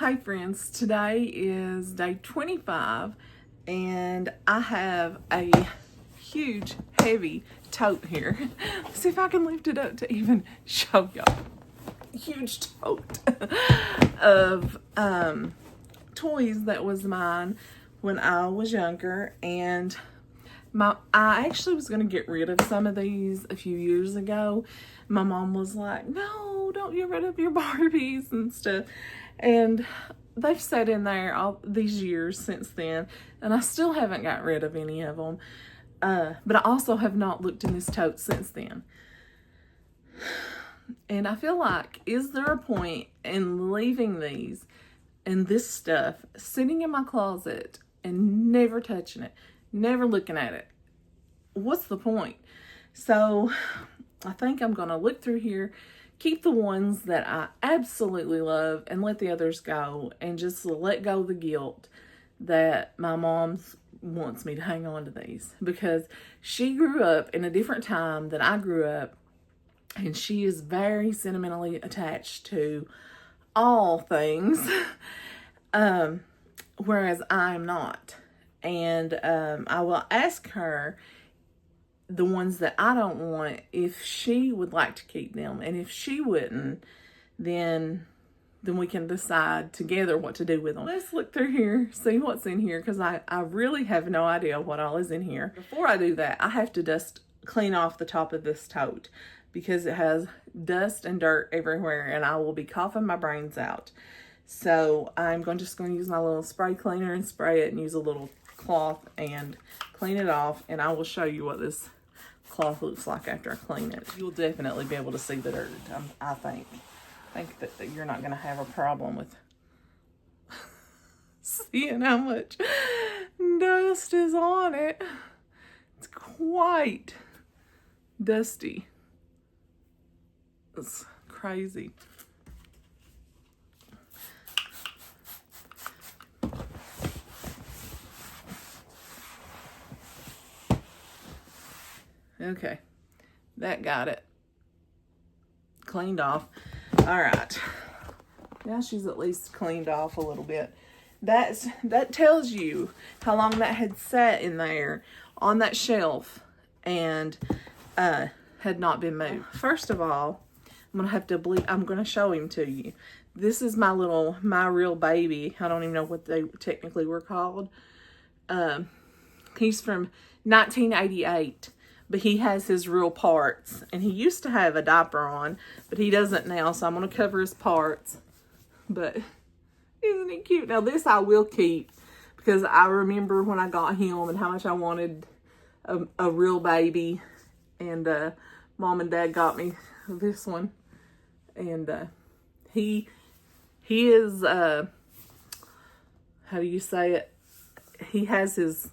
Hi friends, today is day 25 and I have a huge heavy tote here. Let's see if I can lift it up to even show y'all. Huge tote of toys that was mine when I was younger, and I actually was going to get rid of some of these a few years ago. My mom was like, no, don't get rid of your Barbies and stuff. And they've sat in there all these years since then, and I still haven't got rid of any of them. But I also have not looked in this tote since then. And I feel like, is there a point in leaving these and this stuff sitting in my closet and never touching it, never looking at it? What's the point? So I think I'm gonna look through here, keep the ones that I absolutely love and let the others go, and just let go of the guilt that my mom wants me to hang on to these, because she grew up in a different time than I grew up, and she is very sentimentally attached to all things, whereas I'm not. And I will ask her the ones that I don't want if she would like to keep them, and if she wouldn't, then we can decide together what to do with them. Let's look through here, see what's in here, because I really have no idea what all is in here. Before I do that, I have to clean off the top of this tote, because it has dust and dirt everywhere, and I will be coughing my brains out. So I'm just going to use my little spray cleaner and spray it, and use a little cloth and clean it off, and I will show you what this cloth looks like after I clean it. You'll definitely be able to see the dirt, I think. I think that you're not going to have a problem with seeing how much dust is on it. It's quite dusty. It's crazy. Okay, that got it cleaned off. All right, now she's at least cleaned off a little bit. That tells you how long that had sat in there on that shelf and had not been moved. First of all, I'm gonna show him to you. This is my real baby. I don't even know what they technically were called. He's from 1988. But he has his real parts, and he used to have a diaper on, but he doesn't now, so I'm going to cover his parts. But isn't he cute? Now this I will keep, because I remember when I got him and how much I wanted a real baby, and Mom and Dad got me this one, and he is, how do you say it? He has his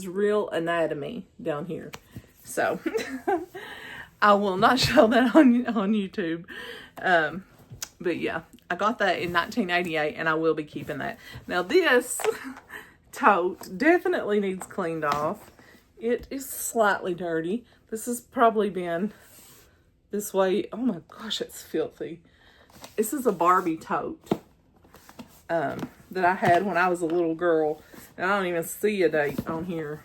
real anatomy down here. So I will not show that on YouTube. But yeah, I got that in 1988, and I will be keeping that. Now this tote definitely needs cleaned off. It is slightly dirty. This has probably been this way. Oh my gosh, it's filthy. This is a Barbie tote that I had when I was a little girl. And I don't even see a date on here.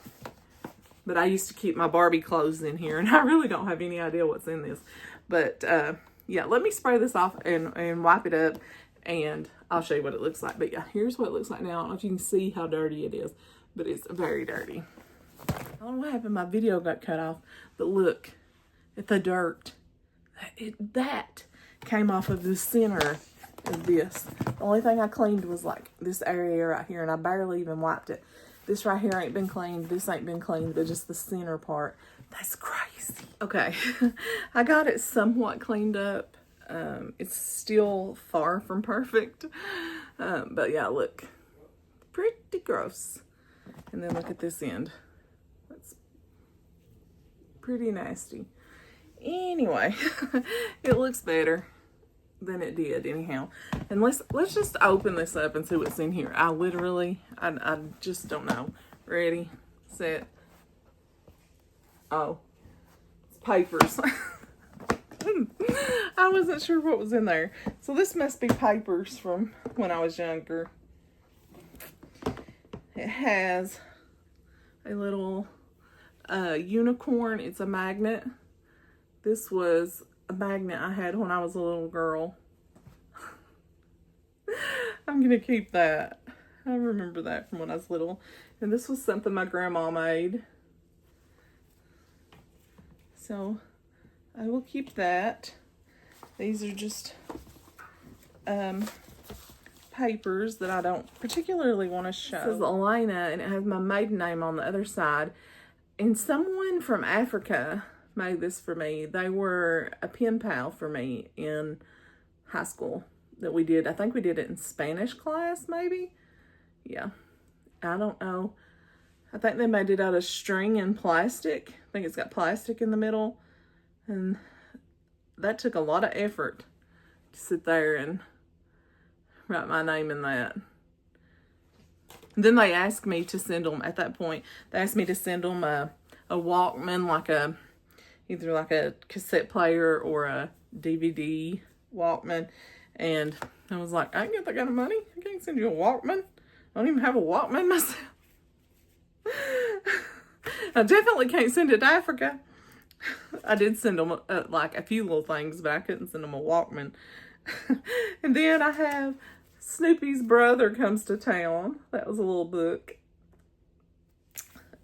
But I used to keep my Barbie clothes in here, and I really don't have any idea what's in this. But yeah, let me spray this off and wipe it up, and I'll show you what it looks like. But yeah, here's what it looks like now. I don't know if you can see how dirty it is, but it's very dirty. I don't know what happened. My video got cut off, but look at the dirt. That came off of the center of this. The only thing I cleaned was like this area right here, and I barely even wiped it. This right here ain't been cleaned. This ain't been cleaned, but just the center part. That's crazy. Okay, I got it somewhat cleaned up. It's still far from perfect. But yeah, look. Pretty gross. And then look at this end. That's pretty nasty. Anyway, it looks better than it did anyhow. And let's just open this up and see what's in here. I just don't know. Ready, set. Oh, it's papers. I wasn't sure what was in there. So this must be papers from when I was younger. It has a little unicorn. It's a magnet. This was a magnet I had when I was a little girl. I'm going to keep that. I remember that from when I was little. And this was something my grandma made. So I will keep that. These are just papers that I don't particularly want to show. It says Elena, and it has my maiden name on the other side. And someone from Africa made this for me. They were a pen pal for me in high school that we did. I think we did it in Spanish class, maybe. Yeah. I don't know. I think they made it out of string and plastic. I think it's got plastic in the middle. And that took a lot of effort to sit there and write my name in that. And then they asked me to send them, at that point, they asked me to send them a Walkman, like either like a cassette player or a DVD Walkman. And I was like, I ain't got that kind of money. I can't send you a Walkman. I don't even have a Walkman myself. I definitely can't send it to Africa. I did send them like a few little things, but I couldn't send them a Walkman. And then I have Snoopy's Brother Comes to Town. That was a little book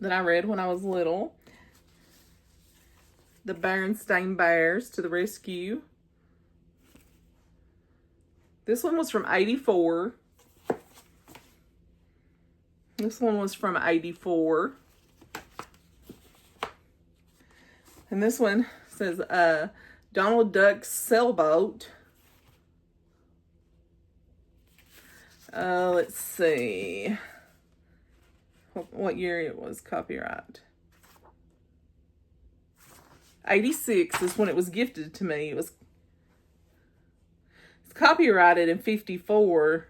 that I read when I was little. The Berenstain Bears to the Rescue. This one was from 84. This one was from 84. And this one says Donald Duck's Sailboat. Let's see what year it was copyright. 86 is when it was gifted to me. It's copyrighted in 54,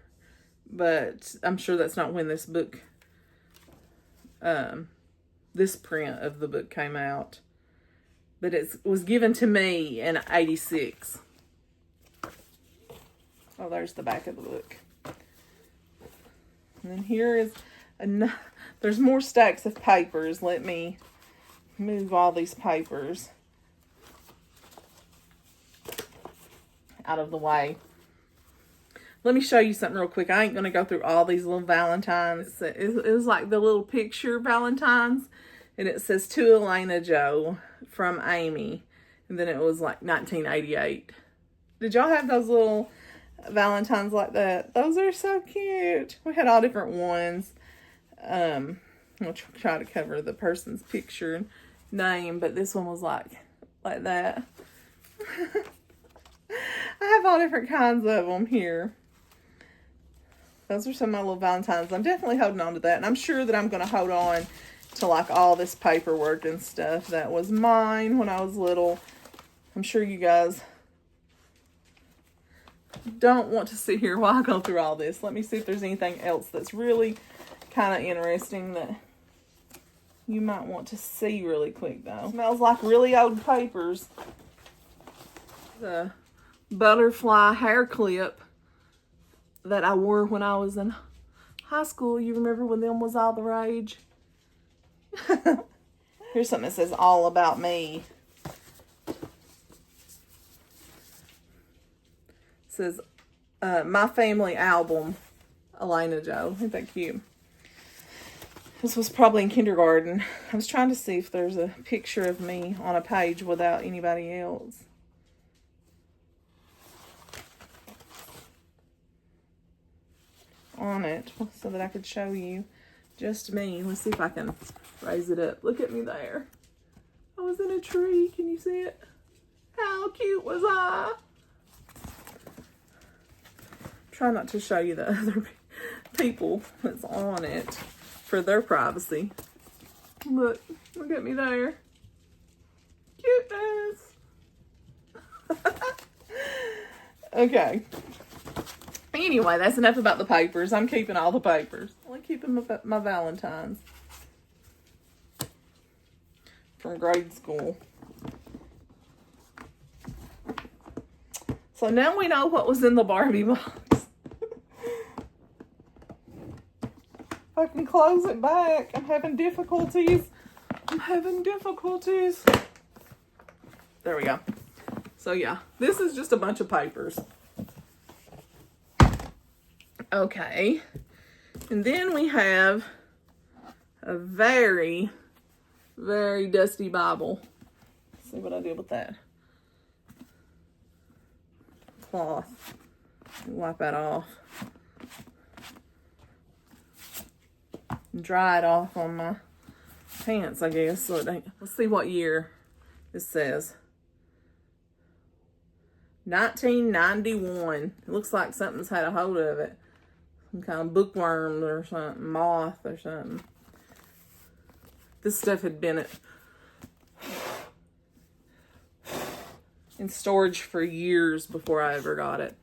but I'm sure that's not when this book, this print of the book came out. But it was given to me in 86. Oh, there's the back of the book. And then here is, there's more stacks of papers. Let me move all these papers out of the way. Let me show you something real quick. I ain't going to go through all these little Valentines. It was like the little picture Valentines. And it says, to Elena Jo from Amy. And then it was like 1988. Did y'all have those little Valentines like that? Those are so cute. We had all different ones. I'll try to cover the person's picture and name. But this one was like that. I have all different kinds of them here. Those are some of my little Valentines. I'm definitely holding on to that. And I'm sure that I'm going to hold on to like all this paperwork and stuff that was mine when I was little. I'm sure you guys don't want to sit here while I go through all this. Let me see if there's anything else that's really kind of interesting that you might want to see really quick though. It smells like really old papers. The butterfly hair clip that I wore when I was in high school. You remember when them was all the rage? Here's something that says all about me. It says my family album, Elena Jo. Ain't that cute? This was probably in kindergarten. I was trying to see if there's a picture of me on a page without anybody else. On it so that I could show you just me. Let's see if I can raise it up. Look at me there. I was in a tree. Can you see it? How cute was I? Try not to show you the other people that's on it for their privacy. Look at me there. Cuteness. Okay. Anyway, that's enough about the papers. I'm keeping all the papers. I'm keeping my Valentines from grade school. So now we know what was in the Barbie box. If I can close it back, I'm having difficulties. There we go. So yeah, this is just a bunch of papers. Okay. And then we have a very, very dusty Bible. Let's see what I did with that. Cloth. Wipe that off. Dry it off on my pants, I guess. So it ain't. Let's see what year this says. 1991. It looks like something's had a hold of it. Some kind of bookworm or something, moth or something. This stuff had been in storage for years before I ever got it.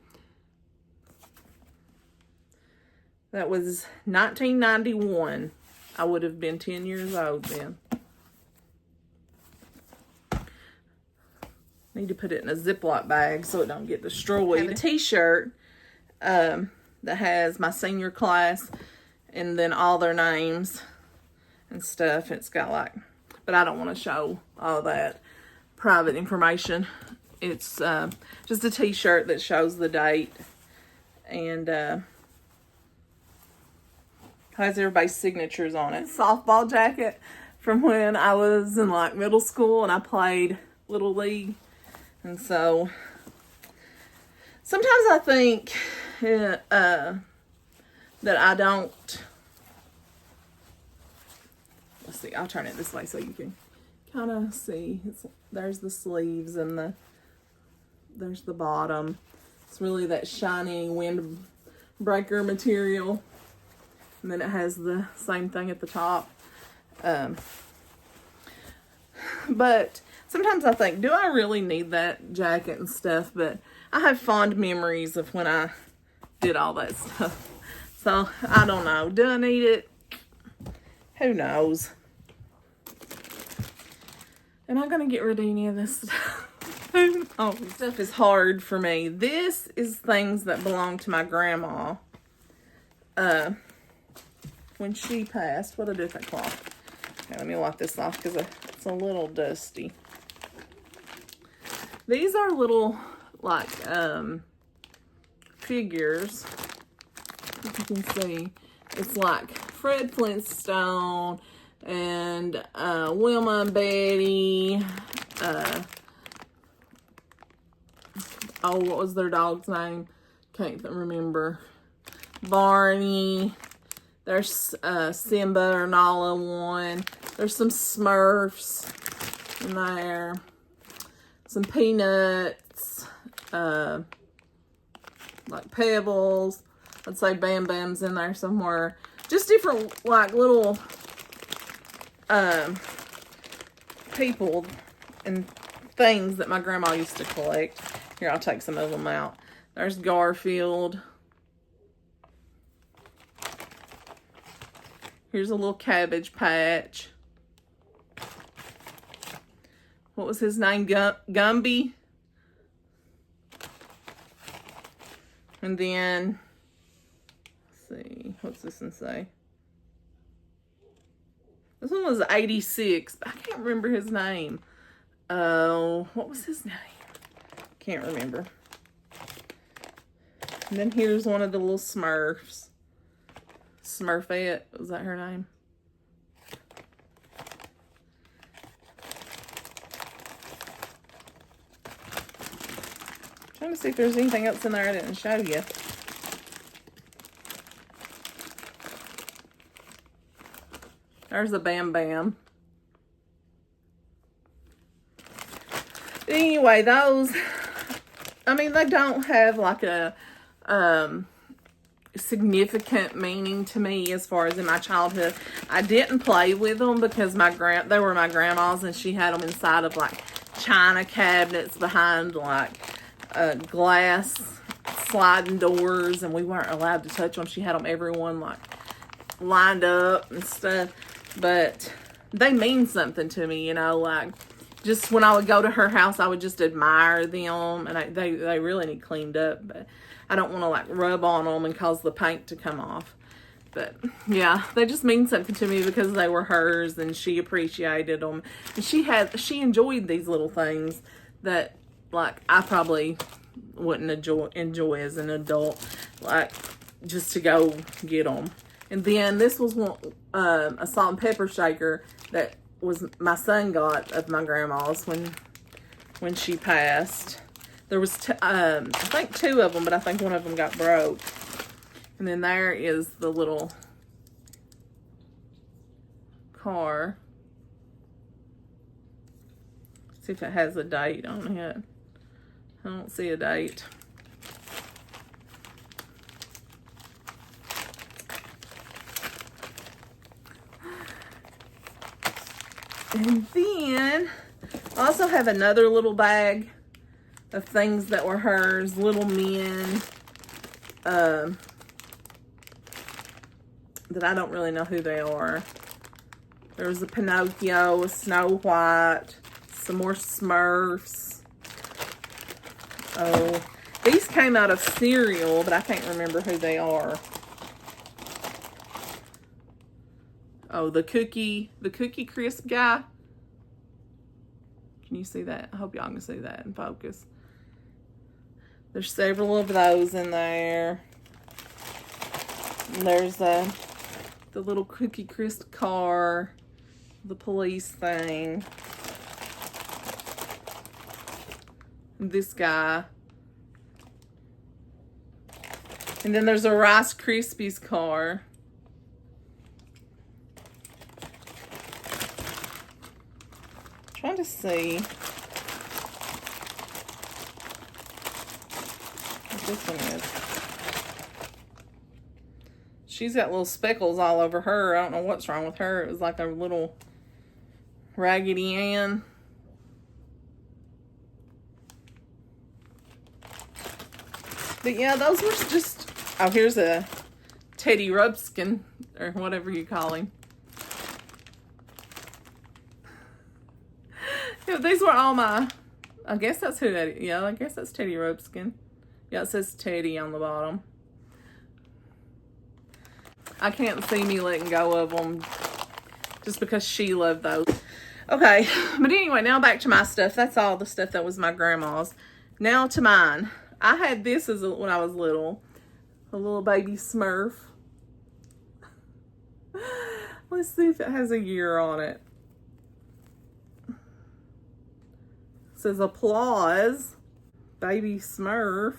That was 1991. I would have been 10 years old then. Need to put it in a Ziploc bag so it don't get destroyed. I have a t-shirt that has my senior class and then all their names and stuff. It's got like, but I don't want to show all that private information. It's just a t-shirt that shows the date and has everybody's signatures on it. Softball jacket from when I was in like middle school and I played Little League. And so sometimes I think that I don't, let's see, I'll turn it this way so you can kind of see. There's the sleeves and there's the bottom. It's really that shiny windbreaker material. And then it has the same thing at the top. But sometimes I think, do I really need that jacket and stuff? But I have fond memories of when I did all that stuff. So, I don't know. Do I need it? Who knows? Am I going to get rid of any of this stuff? Who knows? This stuff is hard for me. This is things that belong to my grandma. When she passed, what did I do with that cloth? Okay, let me wipe this off because it's a little dusty. These are little, like, figures. If you can see, it's like Fred Flintstone and Wilma and Betty. Oh, what was their dog's name? Can't remember. Barney. There's Simba or Nala one. There's some Smurfs in there. Some Peanuts. Like Pebbles. I'd say Bam Bam's in there somewhere. Just different, like, little people and things that my grandma used to collect. Here, I'll take some of them out. There's Garfield. Here's a little Cabbage Patch. What was his name? Gumby. And then, let's see, what's this one say? This one was 86, but I can't remember his name. Oh, what was his name? Can't remember. And then here's one of the little Smurfs. Smurfette, was that her name? Trying to see if there's anything else in there I didn't show you. There's the Bam Bam. Anyway, those, I mean, they don't have like a significant meaning to me as far as in my childhood. I didn't play with them because they were my grandma's and she had them inside of like china cabinets behind like glass sliding doors, and we weren't allowed to touch them. She had them everyone like lined up and stuff, but they mean something to me, you know, like just when I would go to her house, I would just admire them, and they really need cleaned up, but I don't want to like rub on them and cause the paint to come off. But yeah, they just mean something to me because they were hers and she appreciated them. And she enjoyed these little things that like I probably wouldn't enjoy as an adult, like just to go get them. And then this was one, a salt and pepper shaker that was my son got of my grandma's when she passed. There was I think 2 of them, but I think one of them got broke. And then there is the little car. See if it has a date on it. I don't see a date. And then I also have another little bag of things that were hers, little men, that I don't really know who they are. There was a Pinocchio, a Snow White, some more Smurfs. Oh, these came out of cereal, but I can't remember who they are. Oh, the cookie crisp guy. Can you see that? I hope y'all can see that in focus. There's several of those in there. And there's the little Cookie Crisp car, the police thing. This guy. And then there's a Rice Krispies car. Trying to see what this one is. She's got little speckles all over her. I don't know what's wrong with her. It was like a little Raggedy Ann. But yeah, those were just... Oh, here's a Teddy Ruxpin, or whatever you call him. Yeah, these were all my... I guess that's who that is. Yeah, I guess that's Teddy Ruxpin. Yeah, it says Teddy on the bottom. I can't see me letting go of them just because she loved those. Okay, but anyway, now back to my stuff. That's all the stuff that was my grandma's. Now to mine. I had this when I was little. A little baby Smurf. Let's see if it has a year on it. It says applause. Baby Smurf.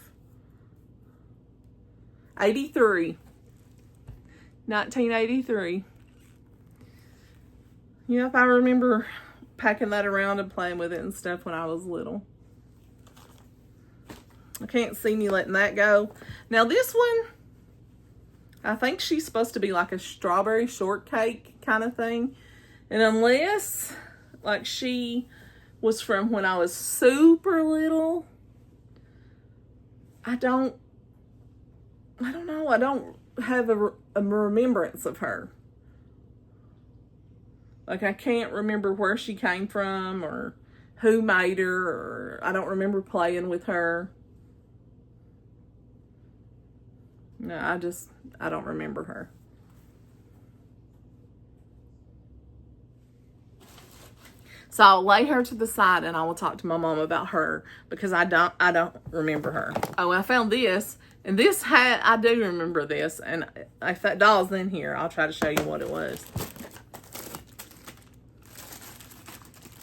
83. 1983. Yeah, if I remember packing that around and playing with it and stuff when I was little. I can't see me letting that go. Now this one, I think she's supposed to be like a strawberry shortcake kind of thing. And unless, like, she was from when I was super little, I don't know. I don't have a remembrance of her. Like, I can't remember where she came from or who made her, or I don't remember playing with her. No, I don't remember her. So I'll lay her to the side and I will talk to my mom about her because I don't remember her. Oh, I found this. And this I do remember this. And if that doll's in here, I'll try to show you what it was.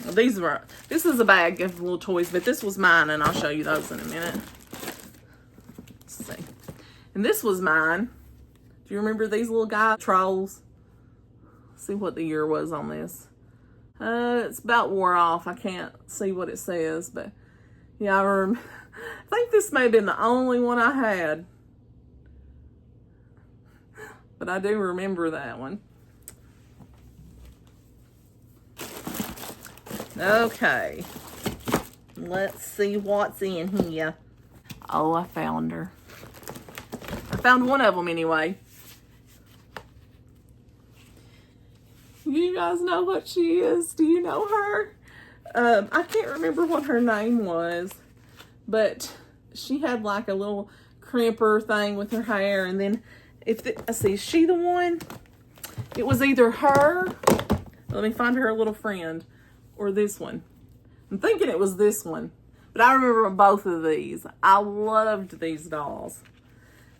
Well, this is a bag of little toys, but this was mine, and I'll show you those in a minute. Let's see. And this was mine. Do you remember these little guy trolls? Let's see what the year was on this. It's about wore off. I can't see what it says, but yeah, I think this may have been the only one I had. But I do remember that one. Okay. Let's see what's in here. Oh, I found her. I found one of them anyway. You guys know what she is? Do you know her? I can't remember what her name was, but she had like a little crimper thing with her hair. And then let's see, is she the one? It was either her, let me find her little friend, or this one. I'm thinking it was this one, but I remember both of these. I loved these dolls.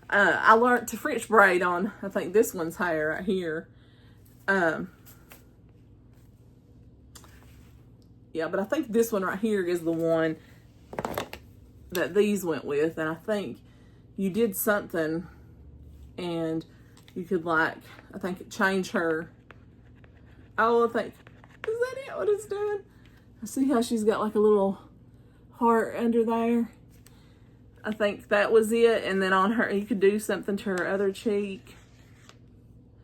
I learned to French braid on, I think, this one's hair right here. Yeah, but I think this one right here is the one that these went with. And I think you did something and you could, like, I think change her. Oh, I think, is that it? What it's doing? I see how she's got like a little heart under there. I think that was it. And then on her, you could do something to her other cheek.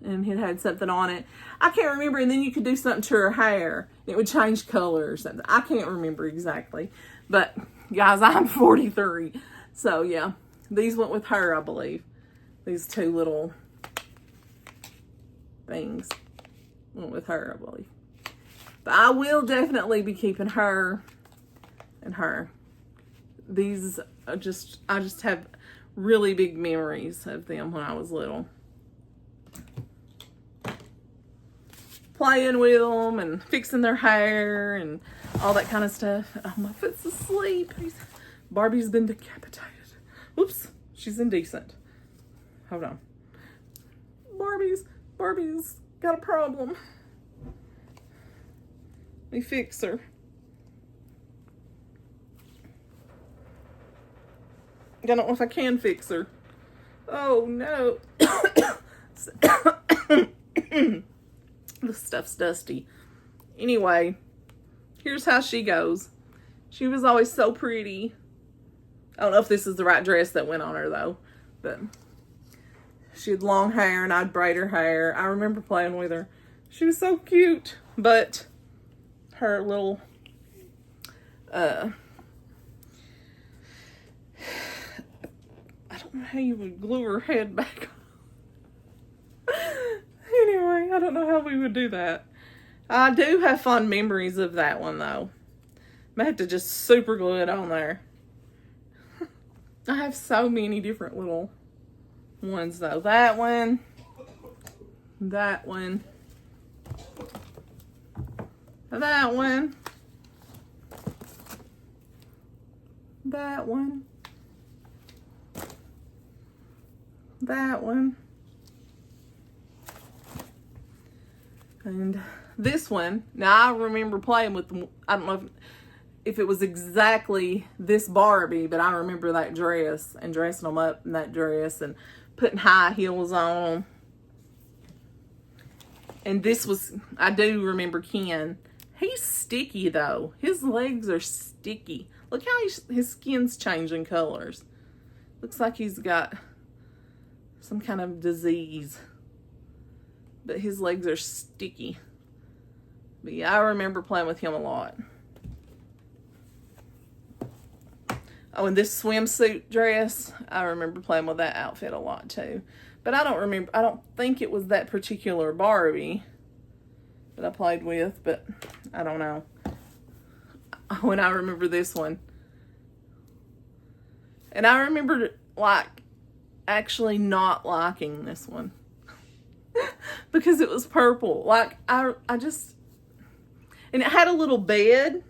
And it had something on it. I can't remember. And then you could do something to her hair. It would change color or something. I can't remember exactly. But, guys, I'm 43. So, yeah. These went with her, I believe. These two little things went with her, I believe. But I will definitely be keeping her and her. These are I just have really big memories of them when I was little. Playing with them and fixing their hair and all that kind of stuff. Oh, my foot's asleep. Barbie's been decapitated. Whoops, she's indecent. Hold on. Barbie's got a problem. Let me fix her. I don't know if I can fix her. Oh, no. This stuff's dusty. Anyway, here's how she goes. She was always so pretty. I don't know if this is the right dress that went on her, though. But she had long hair, and I'd braid her hair. I remember playing with her. She was so cute. But her little... I don't know how you would glue her head back. Anyway, I don't know how we would do that. I do have fond memories of that one, though. I had to just super glue it on there. I have so many different little ones, though. That one. That one. That one. That one. That one. And this one, now I remember playing with them. I don't know if it was exactly this Barbie, but I remember that dress and dressing them up in that dress and putting high heels on them. And this was, I do remember Ken. He's sticky though. His legs are sticky. Look how his skin's changing colors. Looks like he's got some kind of disease. But his legs are sticky. But yeah, I remember playing with him a lot. Oh, and this swimsuit dress, I remember playing with that outfit a lot too. But I don't think it was that particular Barbie that I played with, but I don't know. When I remember this one. And I remember, like, actually not liking this one. Because it was purple. Like, I just... And it had a little bed.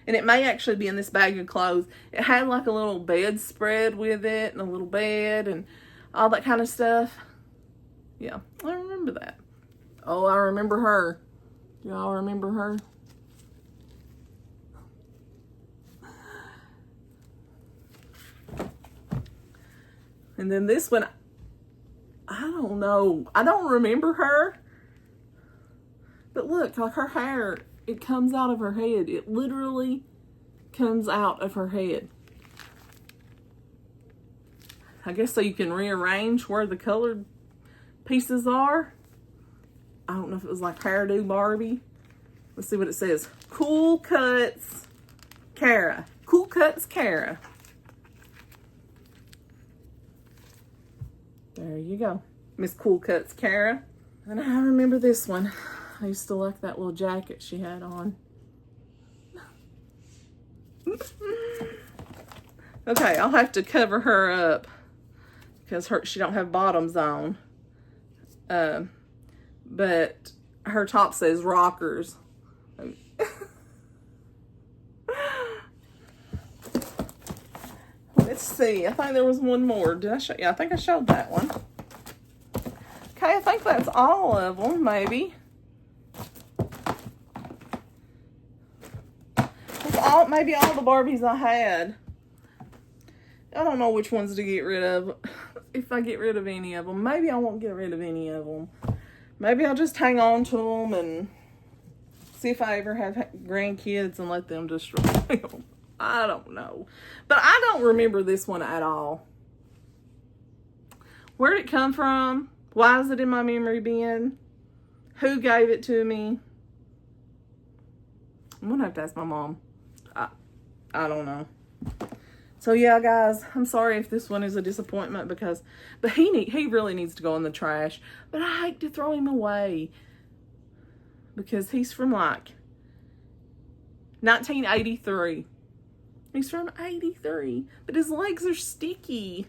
And it may actually be in this bag of clothes. It had like a little bedspread with it. And a little bed. And all that kind of stuff. Yeah, I remember that. Oh, I remember her. Y'all remember her? And then this one... I don't know. I don't remember her. But look, like her hair, it comes out of her head. It literally comes out of her head. I guess so you can rearrange where the colored pieces are. I don't know if it was like Hairdo Barbie. Let's see what it says. Cool Cuts Cara. Cool Cuts Cara. There you go. Miss Cool Cuts Cara. And I remember this one. I used to like that little jacket she had on. Okay, I'll have to cover her up because she don't have bottoms on. But her top says rockers. Let's see. I think there was one more. Did I show? Yeah, I think I showed that one. Okay, I think that's all of them, maybe. That's maybe all the Barbies I had. I don't know which ones to get rid of. If I get rid of any of them. Maybe I won't get rid of any of them. Maybe I'll just hang on to them and see if I ever have grandkids and let them destroy them. I don't know. But I don't remember this one at all. Where did it come from? Why is it in my memory bin? Who gave it to me? I'm going to have to ask my mom. I don't know. So yeah, guys, I'm sorry if this one is a disappointment but he really needs to go in the trash. But I hate to throw him away because he's from like 1983. He's from 83, but his legs are sticky.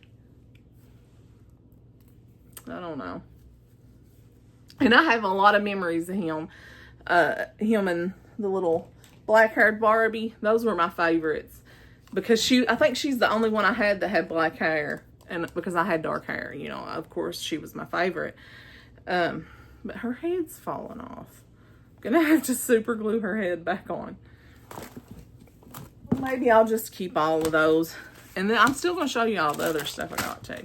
I don't know. And I have a lot of memories of him. Him and the little black-haired Barbie. Those were my favorites. Because I think she's the only one I had that had black hair. And because I had dark hair, you know, of course, she was my favorite. But her head's falling off. I'm going to have to super glue her head back on. Maybe I'll just keep all of those. And then I'm still going to show you all the other stuff I got too.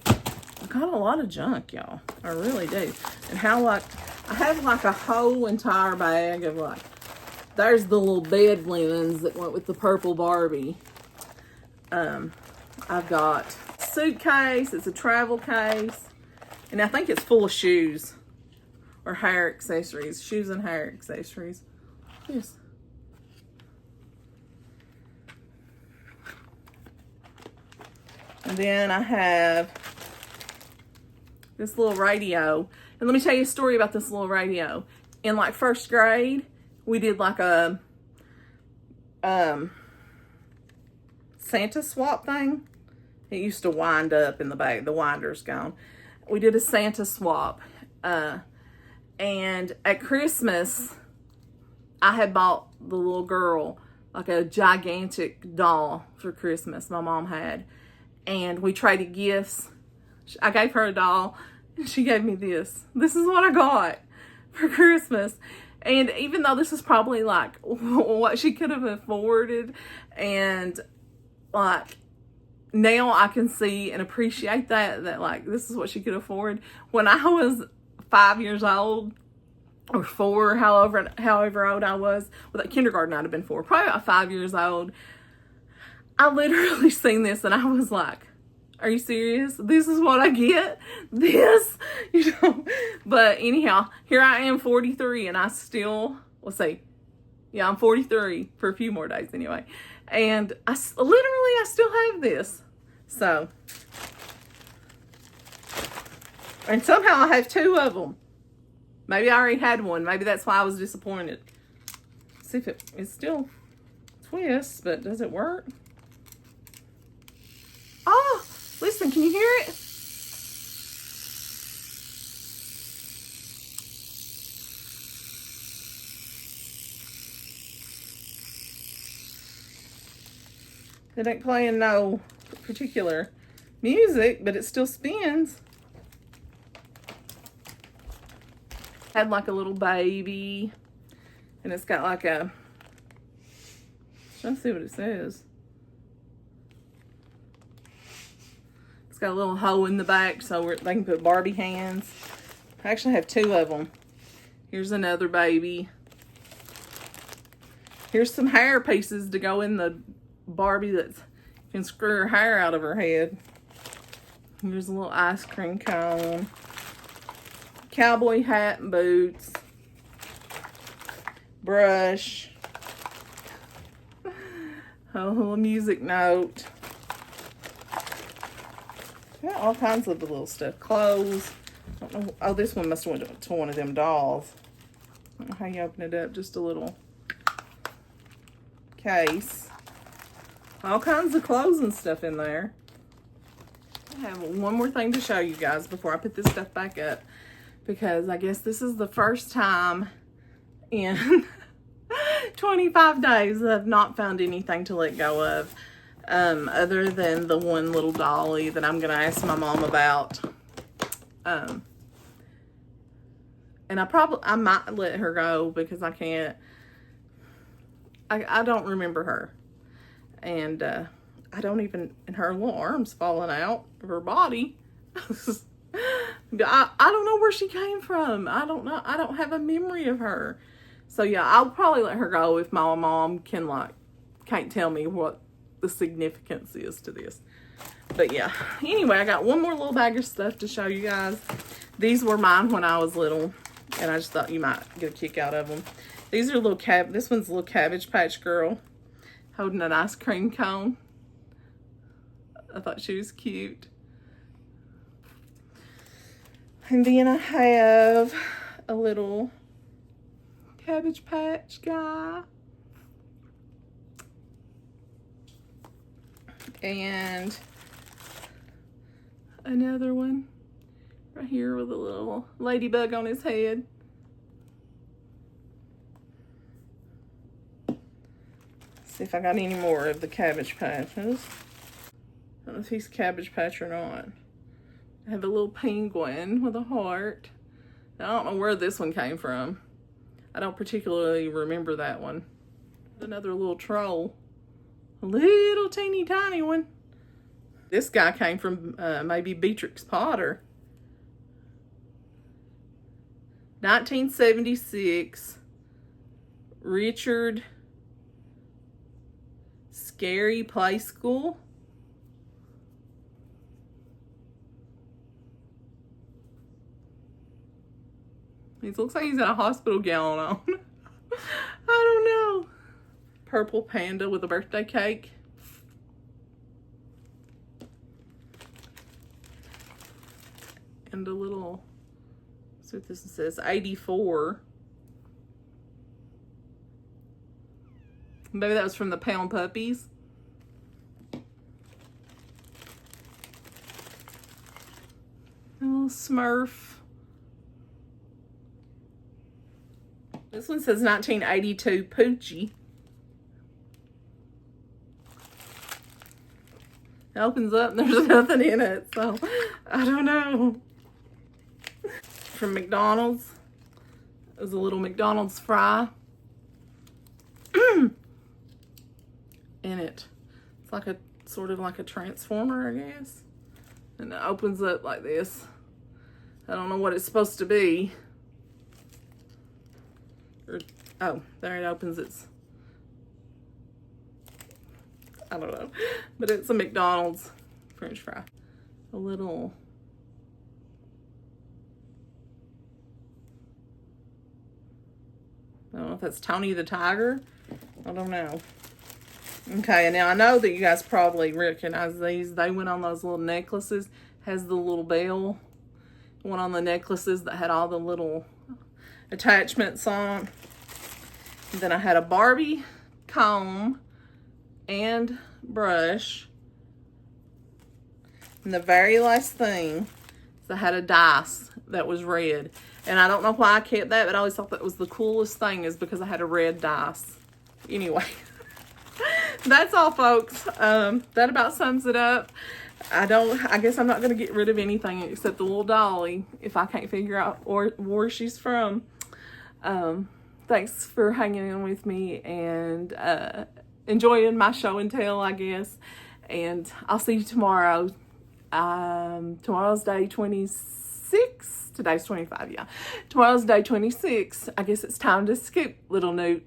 I got a lot of junk, y'all. I really do. And I have like a whole entire bag of like, there's the little bed linens that went with the purple Barbie. I've got a suitcase. It's a travel case. And I think it's full of shoes or hair accessories. Shoes and hair accessories. Yes. And then I have this little radio. And let me tell you a story about this little radio. In like first grade, we did like a Santa swap thing. It used to wind up in the bag. The winder's gone. We did a Santa swap. And at Christmas, I had bought the little girl like a gigantic doll for Christmas. My mom had. And we traded gifts. I gave her a doll. And she gave me this. This is what I got for Christmas. And even though this is probably like what she could have afforded, and like now I can see and appreciate that like this is what she could afford. When I was 5 years old or 4, however old I was, well, that kindergarten I'd have been 4, probably about 5 years old. I literally seen this and I was like, are you serious? This is what I get? This? You know? But anyhow, here I am 43 and I still, let's see. Yeah, I'm 43 for a few more days anyway. And I still have this. So. And somehow I have 2 of them. Maybe I already had one. Maybe that's why I was disappointed. Let's see if it still twists, but does it work? Oh, listen, can you hear it? It ain't playing no particular music, but it still spins. Had like a little baby, and it's got like a, let's see what it says. It's got a little hole in the back so they can put Barbie hands. I actually have 2 of them. Here's another baby. Here's some hair pieces to go in the Barbie that can screw her hair out of her head. Here's a little ice cream cone. Cowboy hat and boots. Brush. A little music note. Got all kinds of the little stuff. Clothes. I don't know. Oh, this one must have went to one of them dolls. I don't know how you open it up. Just a little case. All kinds of clothes and stuff in there. I have one more thing to show you guys before I put this stuff back up, because I guess this is the first time in 25 days that I've not found anything to let go of, other than the one little dolly that I'm gonna ask my mom about. And I might let her go because I can't, I don't remember her. And I don't even, and her little arm's falling out of her body. I don't know where she came from. I don't know. I don't have a memory of her. So yeah, I'll probably let her go if my mom can't tell me what the significance is to this. But yeah, anyway, I got one more little bag of stuff to show you guys. These were mine when I was little, and I just thought you might get a kick out of them. These are this one's a little Cabbage Patch girl holding an ice cream cone. I thought she was cute. And then I have a little Cabbage Patch guy. And another one right here with a little ladybug on his head. See if I got any more of the Cabbage Patches. I don't know if he's Cabbage Patch or not. I have a little penguin with a heart. I don't know where this one came from. I don't particularly remember that one. Another little troll. A little teeny tiny one. This guy came from maybe Beatrix Potter. 1976. Richard Scary Play School. He looks like he's got a hospital gown on. I don't know. Purple panda with a birthday cake. And a little, let's see what this says, 84. Maybe that was from the Pound Puppies. A little Smurf. This one says 1982 Poochie. It opens up and there's nothing in it, so I don't know. From McDonald's. It was a little McDonald's fry. In it. It's like sort of like a transformer, I guess. And it opens up like this. I don't know what it's supposed to be. Oh, there it opens. I don't know. But it's a McDonald's French fry. A little, I don't know if that's Tony the Tiger. I don't know. Okay, and now I know that you guys probably recognize these. They went on those little necklaces. Has the little bell. One on the necklaces that had all the little attachments on. And then I had a Barbie comb and brush. And the very last thing is I had a dice that was red. And I don't know why I kept that, but I always thought that was the coolest thing, is because I had a red dice. Anyway, that's all, folks. That about sums it up. I guess I'm not going to get rid of anything except the little dolly if I can't figure out where she's from. Thanks for hanging in with me and enjoying my show and tell, I guess. And I'll see you tomorrow. Tomorrow's day 26. Today's 25, yeah. Tomorrow's day 26. I guess it's time to scoop, little newt.